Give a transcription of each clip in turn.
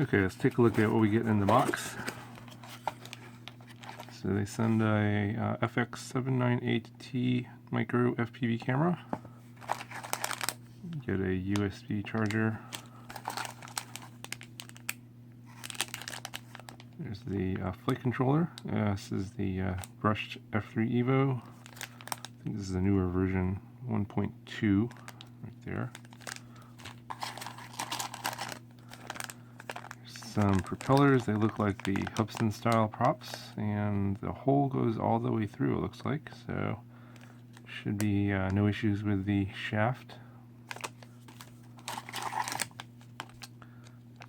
Okay, let's take a look at what we get in the box. So they send a FX798T micro FPV camera. Get a USB charger. There's the flight controller. This is the brushed F3 Evo. I think this is the newer version 1.2 right there. Some propellers. They look like the Hubsan style props, and the hole goes all the way through, it looks like, so should be no issues with the shaft.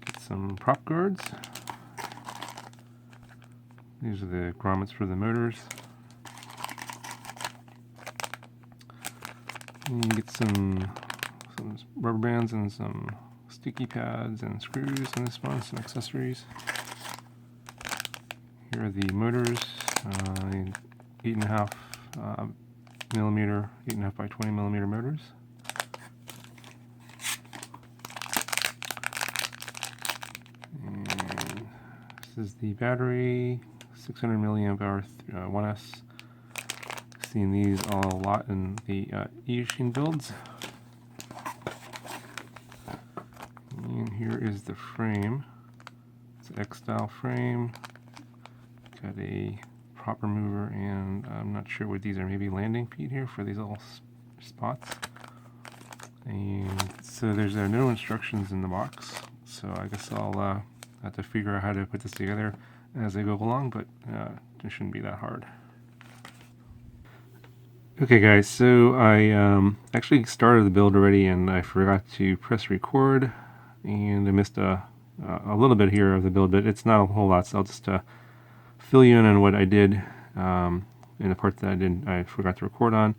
Get some prop guards. These are the grommets for the motors. And you get some rubber bands and some sticky pads and screws in this one, some accessories. Here are the motors, 8.5 millimeter, 8.5 by 20 millimeter motors. And this is the battery, 600 milliamp hour 1S. Seen these a lot in the e-machine builds. And here is the frame. It's an X-style frame. Got a prop remover, and I'm not sure what these are. Maybe landing feet here for these little spots. And so there's no instructions in the box. So I guess I'll have to figure out how to put this together as I go along, but it shouldn't be that hard. Okay guys, so I actually started the build already and I forgot to press record, and I missed a little bit here of the build, but it's not a whole lot, so I'll just fill you in on what I did in the part that I forgot to record on.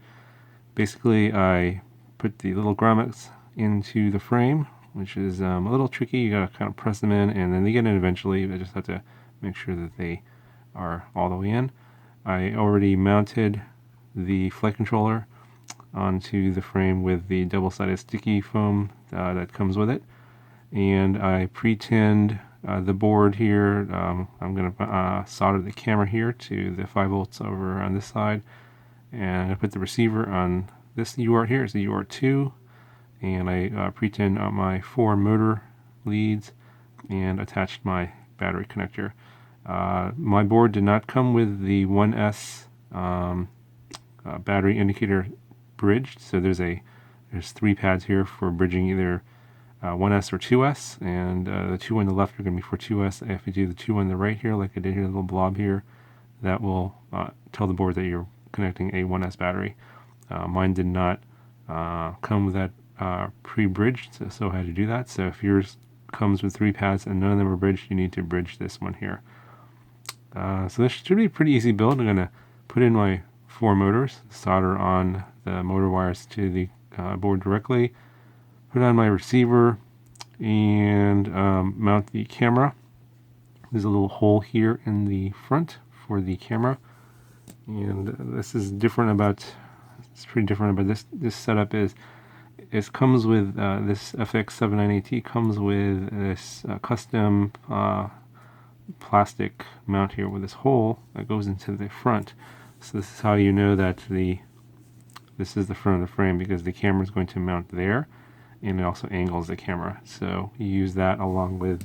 Basically, I put the little grommets into the frame, which is a little tricky. You gotta kind of press them in, and then they get in eventually. I just have to make sure that they are all the way in. I already mounted the flight controller onto the frame with the double-sided sticky foam that comes with it, and I pre-tinned the board here. I'm going to solder the camera here to the 5 volts over on this side, and I put the receiver on this UART here. It's the UART 2, and I pre-tinned my 4 motor leads and attached my battery connector. My board did not come with the 1S battery indicator bridged, so there's 3 pads here for bridging either 1S or 2S, and the 2 on the left are going to be for 2S. If you do the 2 on the right here, like I did here, the little blob here, that will tell the board that you're connecting a 1S battery. Mine did not come with that pre-bridged, so I had to do that. So if yours comes with 3 pads and none of them are bridged, you need to bridge this one here. So this should be a pretty easy build. I'm going to put in my 4 motors, solder on the motor wires to the board directly, put on my receiver, and mount the camera. There's a little hole here in the front for the camera, and this is different about, it's pretty different about this setup is it comes with this FX798T comes with this custom plastic mount here with this hole that goes into the front. So this is how you know that this is the front of the frame, because the camera is going to mount there, and it also angles the camera. So you use that along with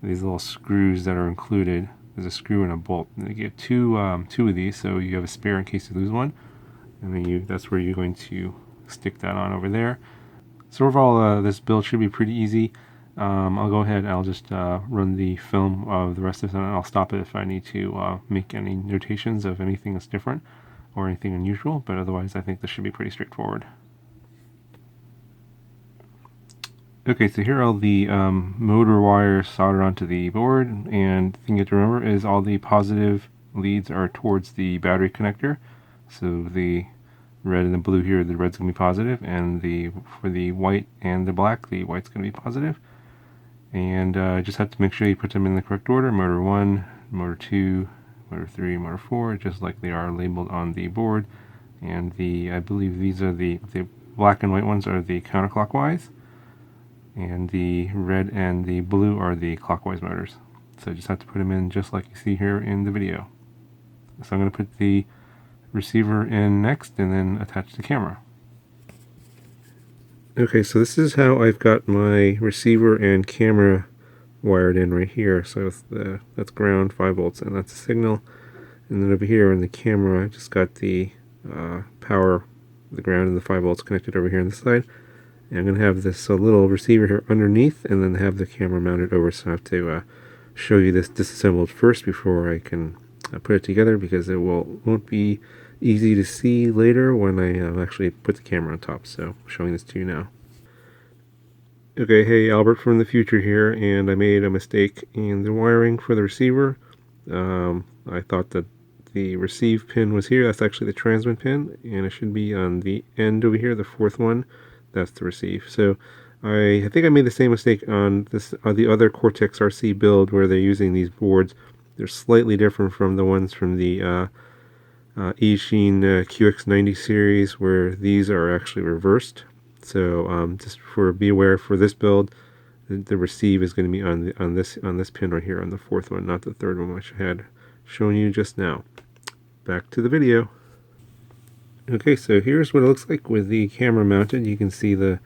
these little screws that are included. There's a screw and a bolt. And you get two of these, so you have a spare in case you lose one, and then that's where you're going to stick that on over there. So overall, this build should be pretty easy. I'll go ahead and I'll just run the film of the rest of it, and I'll stop it if I need to make any notations of anything that's different or anything unusual, but otherwise I think this should be pretty straightforward. Okay, so here are all the motor wires soldered onto the board, and the thing you have to remember is all the positive leads are towards the battery connector. So the red and the blue here, the red's going to be positive, and for the white and the black, the white's going to be positive. And just have to make sure you put them in the correct order: motor 1, motor 2, motor 3, motor 4, just like they are labeled on the board. And I believe these are the black and white ones are the counterclockwise. and the red and the blue are the clockwise motors. So I just have to put them in just like you see here in the video. So I'm going to put the receiver in next and then attach the camera. Okay, so this is how I've got my receiver and camera wired in right here. So that's ground, 5 volts, and that's a signal. And then over here in the camera, I just got the power, the ground and the 5 volts connected over here on this side. And I'm going to have this little receiver here underneath, and then have the camera mounted over. So I have to show you this disassembled first before I can put it together, because it won't be easy to see later when I actually put the camera on top. So I'm showing this to you now. Okay, hey, Albert from the future here, and I made a mistake in the wiring for the receiver. I thought that the receive pin was here. That's actually the transmit pin, and it should be on the end over here, the fourth one. That's the receive. So I think I made the same mistake on this the other CoretexRC build, where they're using these boards. They're slightly different from the ones from the eSheen QX90 series, where these are actually reversed. So just be aware for this build, the receive is going to be on this pin right here, on the fourth one, not the third one, which I had shown you just now. Back to the video. Okay, so here's what it looks like with the camera mounted. You can see the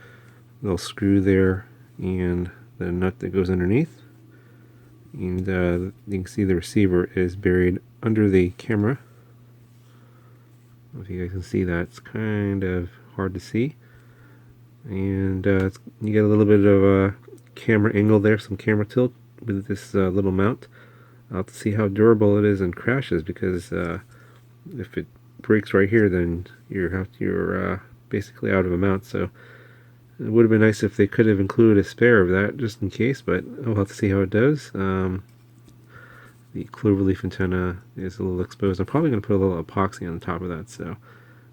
little screw there and the nut that goes underneath. And you can see the receiver is buried under the camera. I don't know if you guys can see that. It's kind of hard to see. And you get a little bit of a camera angle there, some camera tilt with this little mount. I'll have to see how durable it is and crashes, because if it breaks right here, then you're basically out of a mount. So it would have been nice if they could have included a spare of that just in case, but I'll have to see how it does. The cloverleaf antenna is a little exposed. I'm probably going to put a little epoxy on the top of that, so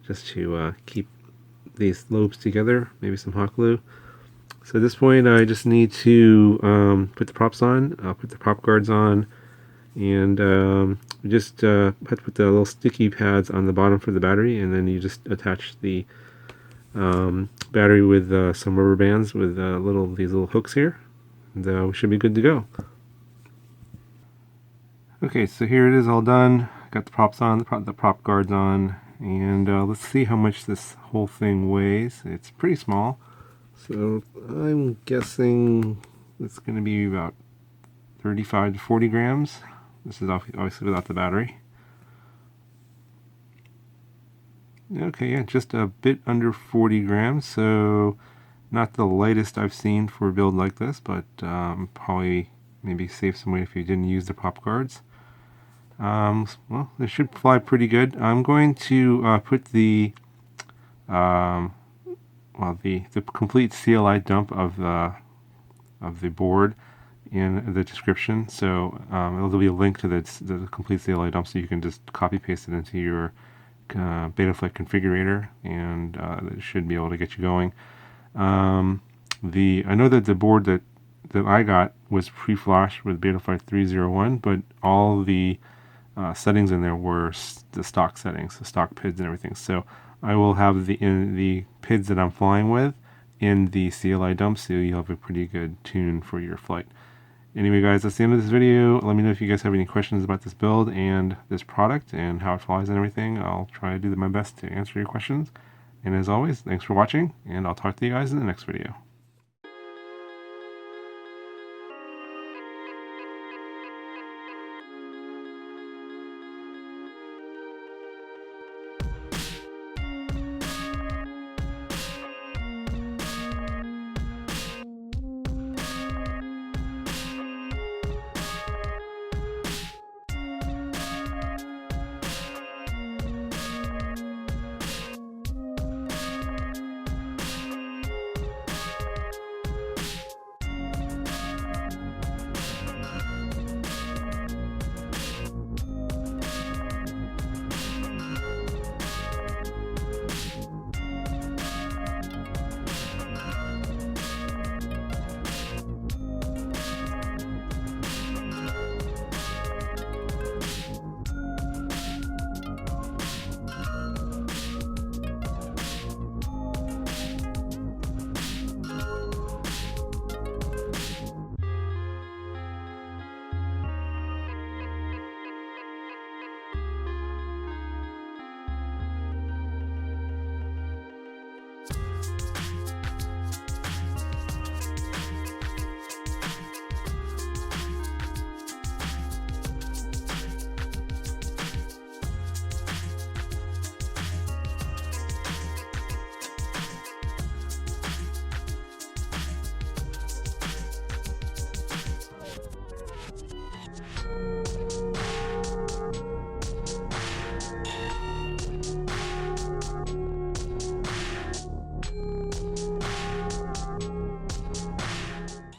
just to keep these lobes together, maybe some hot glue. So at this point I just need to put the props on. I'll put the prop guards on, and just have to put the little sticky pads on the bottom for the battery, and then you just attach the battery with some rubber bands with these little hooks here, and we should be good to go. Okay, so here it is all done. Got the props on, the prop guards on, and let's see how much this whole thing weighs. It's pretty small, so I'm guessing it's going to be about 35 to 40 grams. This is obviously without the battery. Okay, yeah, just a bit under 40 grams, so not the lightest I've seen for a build like this, but probably maybe save some weight if you didn't use the prop guards. Well, this should fly pretty good. I'm going to put the complete CLI dump of the board in the description. So there'll be a link to the complete CLI dump, so you can just copy paste it into your Betaflight configurator, and it should be able to get you going. I know that the board that I got was pre-flashed with Betaflight 301, but all the settings in there were the stock settings, the stock PIDs and everything. So I will have the PIDs that I'm flying with in the CLI dump, so you'll have a pretty good tune for your flight. Anyway, guys, that's the end of this video. Let me know if you guys have any questions about this build and this product and how it flies and everything. I'll try to do my best to answer your questions. And as always, thanks for watching, and I'll talk to you guys in the next video.